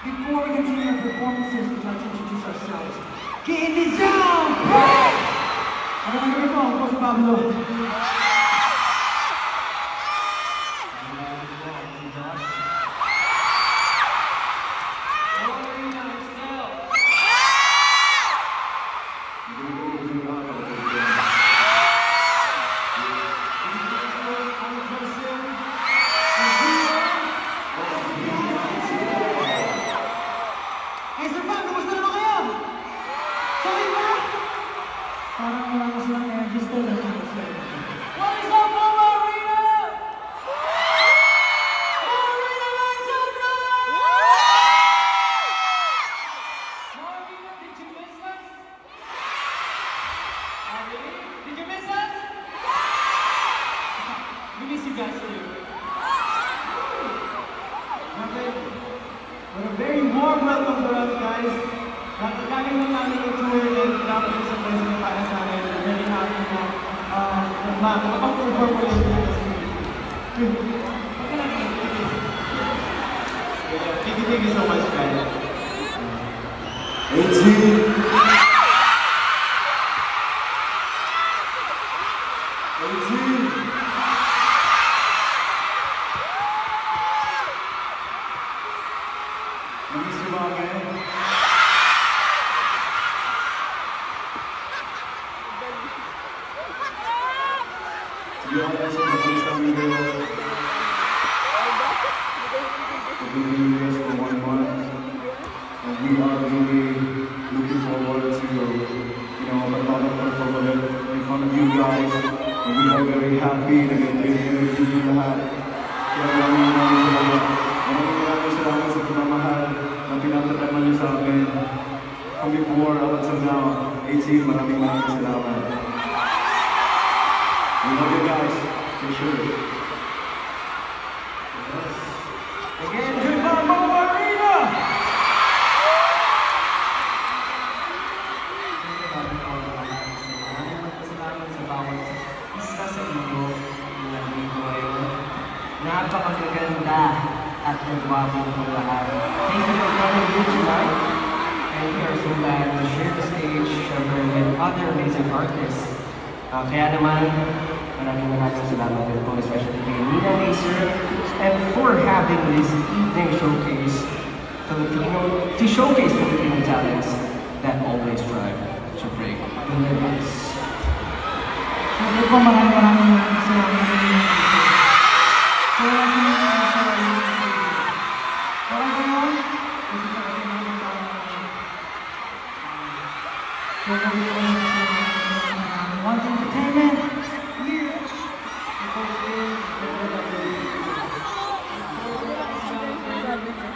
Before we continue our performances, we'd like to introduce ourselves. Get in the zone! Break! Ano na naman po, ako po si Pablo. Parang wala ko silang energy still. What is up, Mama Arena? Marina, lights up now! Marina, did you miss us? Oh, really? Did you miss us? We miss you guys too. What a very warm welcome for us, guys. Lagi mo namin yung tour and dapat yung sa place na para sa amin. Very happy na makapag-perform ko yung Thank you so much, guys. 18. Namiss niyo ba kami? To be honest, on the social media, we've been doing this for 1 month, and we are really looking forward to, perform in front of you guys, and we are very happy na ganito yung lahat. Kaya maraming salamat sa pagmamahal na pinapataman niyo sa akin. From before up until now, 18, maraming salamat. We love you guys, for sure. Yes. Again, goodbye, Mama Arena! Salamat sa bawat isa sa inyo na nag-enjoy. Napakaganda at nagwapo po lahat. Thank you for coming here tonight. And we are so glad to share the stage with other amazing artists. Kaya naman, maraming salamat din po, especially kay Nina Macer, and for having this evening showcase to showcase Filipino talents that always strive to break the limits. Sabi po, maraming salamat din. One Entertainment, here.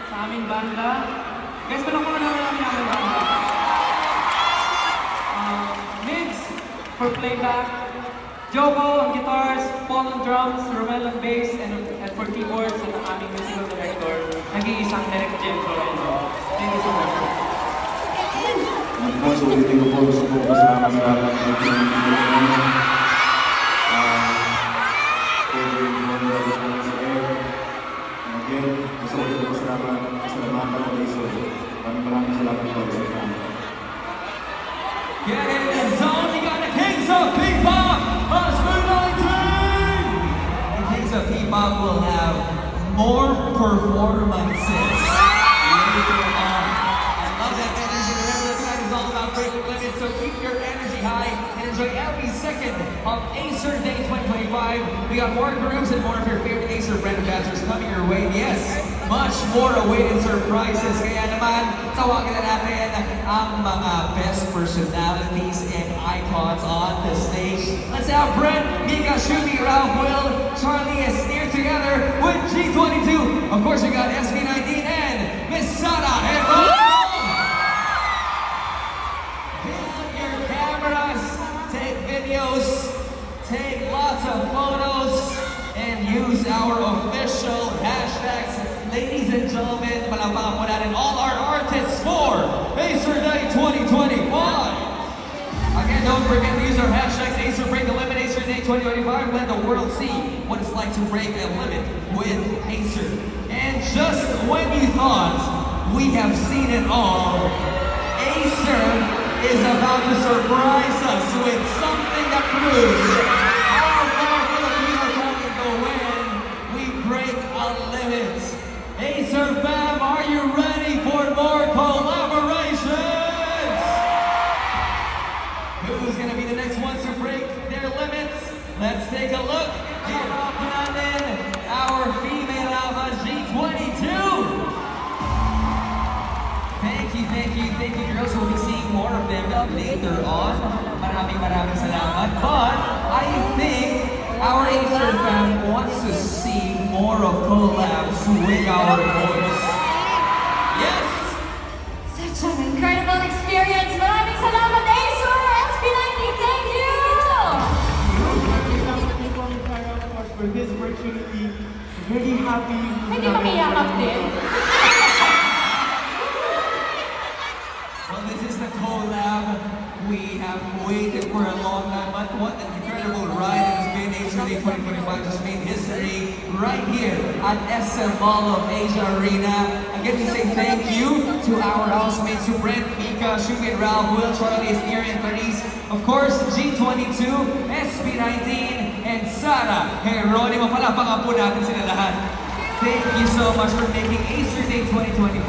Sa aming banda. Guys, tanong ko na namin ang aming banda. Migs for playback. Jogo on guitars, Paul on drums, Romel on bass, and for keyboards, at ang aming musical director, nag-iisang Derek Jim Florendo. Thank you so much. Of course, ulitin ko po, gusto ko pasalamat sa lahat ng again, gusto ko dito pasalamatan ng Laser. Maraming salamat po sa inyo. Get in the zone, you got the Kings of P-Pop, Smooth Valley Team! The Kings of P-Pop will have more performances later on. I love that energy. Remember, this night is all about breaking limits, so keep your energy high and enjoy every second of Acer Day 2025. We got more groups and more of your favorite Acer brand ambassadors coming your way. Yes, much more awaited surprises. Kaya naman, tawagan na natin ang mga best personalities and icons on the stage. Let's have Brent, Mika, Shumi, Ralph, Will, Charlie, and Sneer together with G22. Of course, we got SB19 and Miss Sara and Hit your cameras, take videos, take lots of photos, and use our official hashtags. Ladies and gentlemen, palakpakan po natin all our artists for Acer Day 2025. Again, don't forget to use our hashtags Acer Break the Limit, Acer Day Day 2025, let the world see what it's like to break a limit with Acer. And just when you thought we have seen it all, Acer is about to surprise us with something that proves how far Filipinos can go when we break a limit. Acer fam, are you ready for more collaborations? Who's gonna be the next ones to break their limits? Let's take a look. Harap natin our female Alpha G22. Thank you girls. We'll be seeing more of them later on. Maraming salamat. But I think our Acer fam wants to see more of collabs with our boys. Yes! Such an incredible experience. Maraming salamat, Acer! SB19, thank you! For this opportunity, very happy. Hindi makiyakap din. Well, this is the collab we have waited for a long time. But what an incredible ride it has been. Acer Day 2025 just made history right here at SM Mall of Asia Arena. Again, we say thank you to our housemates, to Brent, Mika, Shumin, Ralph, Will, Charlie, Esneri, and Paris. Of course, G22, SB19, and Sara Geronimo. Palapakan po natin sila lahat. Thank you so much for making Acer Day 2025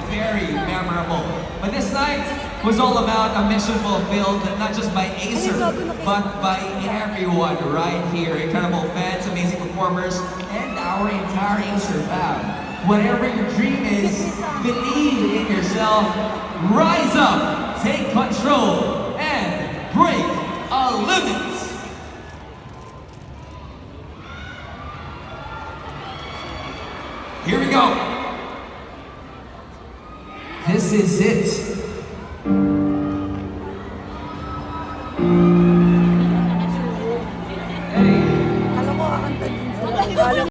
very memorable. But this night was all about a mission fulfilled, not just by Acer, but by everyone right here. Incredible fans, amazing performers, and our entire Acer fam. Whatever your dream is, believe in yourself, rise up, take control, and break a limit. Here we go. This is it.